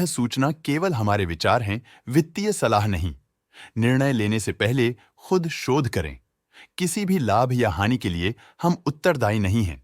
सूचना केवल हमारे विचार हैं, वित्तीय सलाह नहीं। निर्णय लेने से पहले खुद शोध करें। किसी भी लाभ या हानि के लिए हम उत्तरदायी नहीं हैं।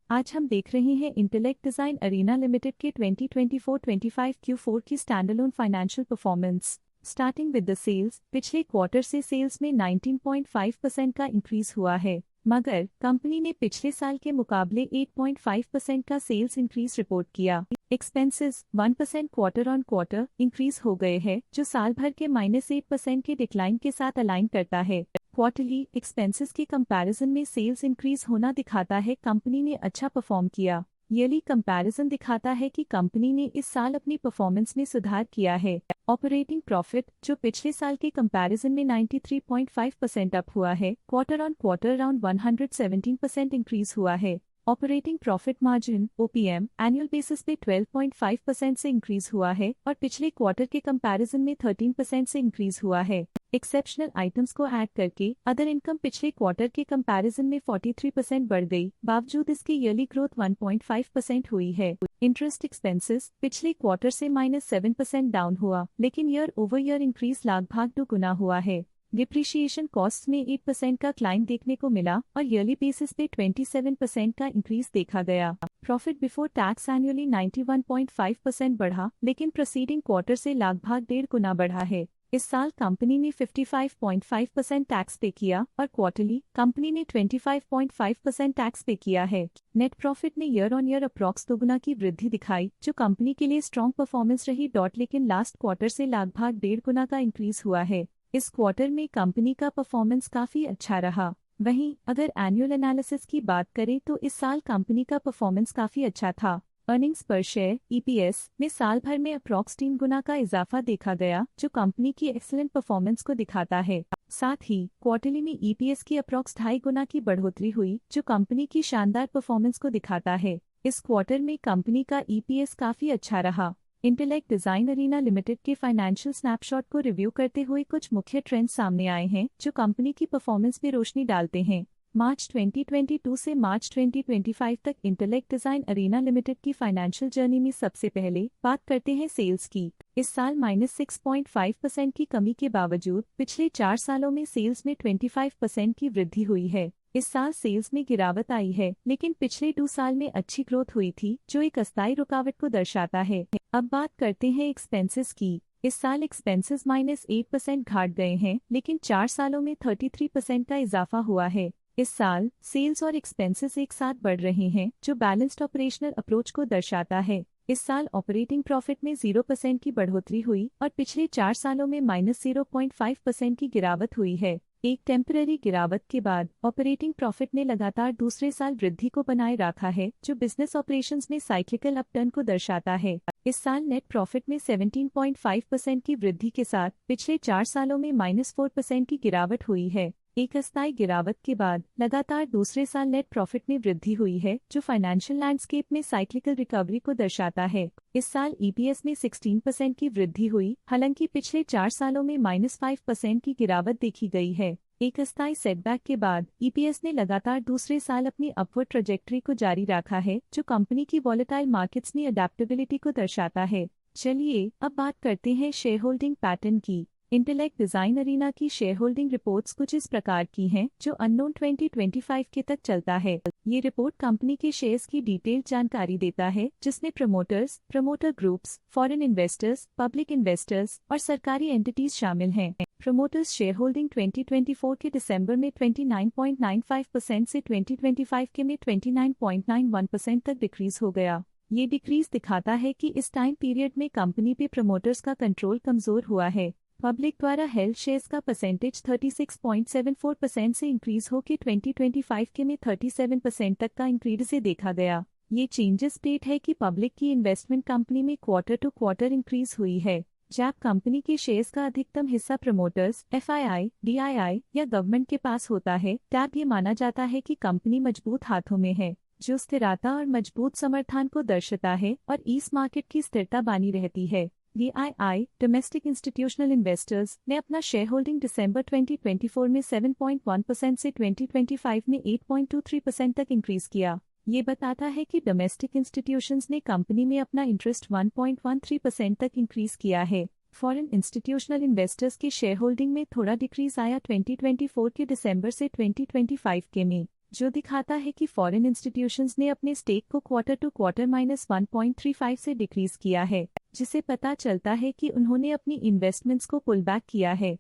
आज हम देख रहे हैं इंटेलेक्ट डिजाइन अरीना लिमिटेड के 2024-25 Q4 की standalone financial performance. Starting with the sales, पिछले क्वार्टर से सेल्स में 19.5% का इंक्रीज हुआ है, मगर कंपनी ने पिछले साल के मुकाबले 8.5% का सेल्स इंक्रीज रिपोर्ट किया। Expenses 1% quarter on quarter increase हो गए हैं, जो साल भर के -8% के डिक्लाइन के साथ अलाइन करता है। क्वार्टरली एक्सपेंसेस के कंपैरिजन में सेल्स इंक्रीज होना दिखाता है कंपनी ने अच्छा परफॉर्म किया। ईयरली कंपैरिजन दिखाता है कि कंपनी ने इस साल अपनी परफॉर्मेंस में सुधार किया है। ऑपरेटिंग प्रॉफिट, जो पिछले साल के कंपैरिजन में 93.5% अप हुआ है, quarter on quarter around 117% increase हुआ है। Operating profit margin (OPM) annual basis पे 12.5% से इंक्रीज हुआ है और पिछले क्वार्टर के कंपैरिजन में 13% से इंक्रीज हुआ है। एक्सेप्शनल आइटम्स को ऐड करके अदर इनकम पिछले क्वार्टर के कंपैरिजन में 43% बढ़ गई, बावजूद इसके ईयरली ग्रोथ 1.5% हुई है। इंटरेस्ट एक्सपेंसेस पिछले क्वार्टर से -7% डाउन हुआ, लेकिन ईयर ओवर ईयर इंक्रीज लगभग 2 गुना हुआ है। डिप्रिशिएशन कॉस्ट में 8% का क्लाइम देखने को मिला और ईयरली बेसिस पे 27% का इंक्रीज देखा गया। प्रॉफिट बिफोर टैक्स एनुअली 91.5% बढ़ा, लेकिन प्रीसीडिंग क्वार्टर से लगभग 1.5 गुना बढ़ा है। इस साल कंपनी ने 55.5% टैक्स पे किया और क्वार्टरली कंपनी ने 25.5% टैक्स पे किया है। नेट प्रॉफिट ने ईयर ऑन ईयर अप्रॉक्स 2 गुना की वृद्धि दिखाई, जो कंपनी के लिए स्ट्रॉन्ग परफॉर्मेंस रही। लेकिन लास्ट क्वार्टर से लगभग 1.5 गुना का इंक्रीज हुआ है। इस क्वार्टर में कंपनी का परफॉर्मेंस काफी अच्छा रहा। वहीं अगर एनुअल एनालिसिस की बात करें तो इस साल कंपनी का परफॉर्मेंस काफी अच्छा था। अर्निंग्स पर शेयर (EPS) में साल भर में अप्रॉक्स 3 गुना का इजाफा देखा गया, जो कंपनी की एक्सीलेंट परफॉर्मेंस को दिखाता है। साथ ही क्वार्टरली में EPS की अप्रॉक्स 2.5 गुना की बढ़ोतरी हुई, जो कंपनी की शानदार परफॉर्मेंस को दिखाता है। इस क्वार्टर में कंपनी का EPS काफी अच्छा रहा। इंटेलेक्ट डिजाइन अरीना लिमिटेड के फाइनेंशियल स्नैपशॉट को रिव्यू करते हुए कुछ मुख्य ट्रेंड्स सामने आए हैं, जो कंपनी की परफॉर्मेंस में रोशनी डालते हैं। मार्च 2022 से मार्च 2025 तक इंटेलेक्ट डिजाइन अरीना लिमिटेड की फाइनेंशियल जर्नी में सबसे पहले बात करते हैं सेल्स की। इस साल -6.5% की कमी के बावजूद पिछले 4 सालों में सेल्स में 25% की वृद्धि हुई है। इस साल सेल्स में गिरावट आई है, लेकिन पिछले 2 साल में अच्छी ग्रोथ हुई थी, जो एक अस्थायी रुकावट को दर्शाता है। अब बात करते हैं एक्सपेंसेस की। इस साल एक्सपेंसेस -8% घट गए हैं, लेकिन 4 सालों में 33% का इजाफा हुआ है। इस साल सेल्स और एक्सपेंसेस एक साथ बढ़ रहे हैं, जो बैलेंस्ड ऑपरेशनल अप्रोच को दर्शाता है। इस साल ऑपरेटिंग प्रॉफिट में 0% की बढ़ोतरी हुई और पिछले 4 सालों में -0.5% की गिरावट हुई है। एक टेम्पररी गिरावट के बाद ऑपरेटिंग प्रॉफिट ने लगातार दूसरे साल वृद्धि को बनाए रखा है, जो बिजनेस ऑपरेशंस में साइक्लिकल अपटर्न को दर्शाता है। इस साल नेट प्रॉफिट में 17.5% की वृद्धि के साथ पिछले 4 सालों में -4% की गिरावट हुई है। एक अस्थायी गिरावट के बाद लगातार दूसरे साल नेट प्रॉफिट में वृद्धि हुई है, जो फाइनेंशियल लैंडस्केप में साइक्लिकल रिकवरी को दर्शाता है। इस साल EPS में 16% की वृद्धि हुई, हालांकि पिछले 4 सालों में -5% की गिरावट देखी गई है। एक अस्थायी सेटबैक के बाद EPS ने लगातार दूसरे साल अपनी अपवर्ड ट्रैजेक्टरी को जारी रखा है, जो कंपनी की वॉलेटाइल मार्केट्स में अडेप्टेबिलिटी को दर्शाता है। चलिए अब बात करते हैं शेयर होल्डिंग पैटर्न की। इंटेलेक्ट डिजाइन अरीना की शेयर होल्डिंग रिपोर्ट्स कुछ इस प्रकार की हैं, जो अननोन 2025 के तक चलता है। ये रिपोर्ट कंपनी के शेयर्स की डिटेल्ड जानकारी देता है, जिसमें promoters, promoter groups, foreign investors, public investors और सरकारी एंटिटीज शामिल हैं। प्रमोटर्स शेयर होल्डिंग 2024 के दिसंबर में 29.95% से 2025 के में 29.91% तक डिक्रीज हो गया। ये डिक्रीज दिखाता है कि इस टाइम पीरियड में कंपनी पे प्रमोटर्स का कंट्रोल कमजोर हुआ है। पब्लिक द्वारा हेल्ड शेयर्स का परसेंटेज 36.74% से इंक्रीज होकर 2025 के में 37% तक का इंक्रीज से देखा गया। ये चेंजेस स्टेट है कि पब्लिक की इन्वेस्टमेंट कंपनी में क्वार्टर टू क्वार्टर इंक्रीज हुई है। जब कंपनी के शेयर्स का अधिकतम हिस्सा प्रमोटर्स, FII, DII या गवर्नमेंट के पास होता है, तब ये माना जाता है कि कंपनी मजबूत हाथों में है, जो स्थिरता और मजबूत समर्थन को दर्शाता है और इस मार्केट की स्थिरता बनी रहती है। DII डोमेस्टिक इंस्टीट्यूशनल इन्वेस्टर्स ने अपना शेयर होल्डिंग दिसंबर 2024 में 7.1% से 2025 में 8.23% तक इंक्रीज किया। ये बताता है कि डोमेस्टिक इंस्टीट्यूशंस ने कंपनी में अपना इंटरेस्ट 1.13% तक इंक्रीज किया है। फॉरेन इंस्टीट्यूशनल इन्वेस्टर्स की शेयर होल्डिंग में थोड़ा डिक्रीज आया 2024 के दिसंबर से 2025 के में, जो दिखाता है कि फॉरेन इंस्टीट्यूशंस ने अपने स्टेक को क्वार्टर टू क्वार्टर -1.35 से डिक्रीज किया है, जिसे पता चलता है कि उन्होंने अपनी इन्वेस्टमेंट्स को पुल बैक किया है।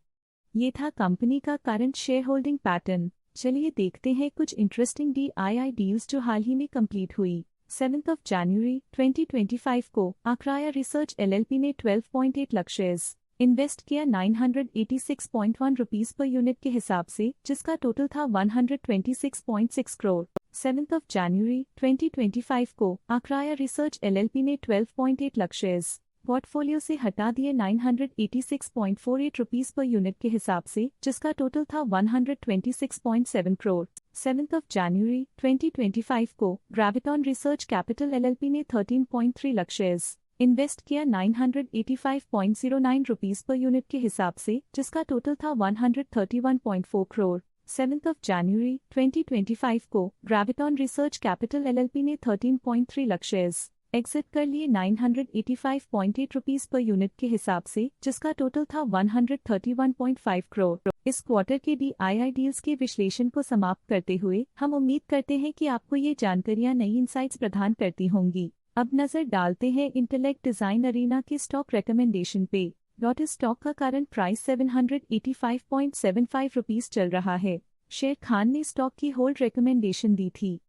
ये था कंपनी का करंट शेयर होल्डिंग पैटर्न। चलिए देखते हैं कुछ इंटरेस्टिंग DII डील्स जो हाल ही में कंप्लीट हुई। 7 जनवरी 2025 को आक्राया रिसर्च LLP ने 12.8 लाख शेयर्स इन्वेस्ट किया 986.1 रुपीस पर यूनिट के हिसाब से, जिसका टोटल था 126.6 करोड़। 7 जनवरी 2025 को आक्राया रिसर्च LLP ने 12.8 लाख शेयर्स पोर्टफोलियो से हटा दिए 986.48 रुपीस पर यूनिट के हिसाब से, जिसका टोटल था 126.7 करोड़। 7 जनवरी 2025 को ग्रेविटॉन रिसर्च कैपिटल LLP ने 13.3 लाख शेयर्स इन्वेस्ट किया 985.09 रुपीस पर यूनिट के हिसाब से, जिसका टोटल था 131.4 करोड़। 7 जनवरी 2025 को ग्रेविटॉन रिसर्च कैपिटल LLP ने 13.3 लाख शेयर्स एग्जिट कर लिए 985.8 रुपीस पर यूनिट के हिसाब से, जिसका टोटल था 131.5 करोड़। इस क्वार्टर के DII डील्स के विश्लेषण को समाप्त करते हुए हम उम्मीद करते हैं कि आपको ये जानकारियां नई इंसाइट्स प्रदान करती होंगी। अब नजर डालते हैं इंटेलेक्ट डिजाइन अरीना के स्टॉक रिकमेंडेशन पे। इस स्टॉक का करंट प्राइस 785.75 रुपीस चल रहा है। शेर खान ने स्टॉक की होल्ड रिकमेंडेशन दी थी।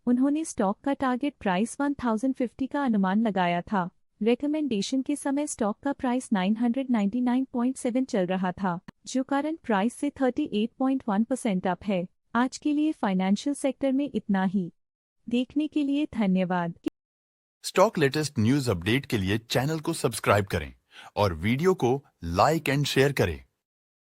उन्होंने स्टॉक का टारगेट प्राइस 1050 का अनुमान लगाया था। रिकमेंडेशन के समय स्टॉक का प्राइस 999.7 चल रहा था, जो करंट प्राइस से 38.1% अप है। आज के लिए फाइनेंशियल सेक्टर में इतना ही। देखने के लिए धन्यवाद। स्टॉक लेटेस्ट न्यूज अपडेट के लिए चैनल को सब्सक्राइब करें और वीडियो को लाइक एंड शेयर करें।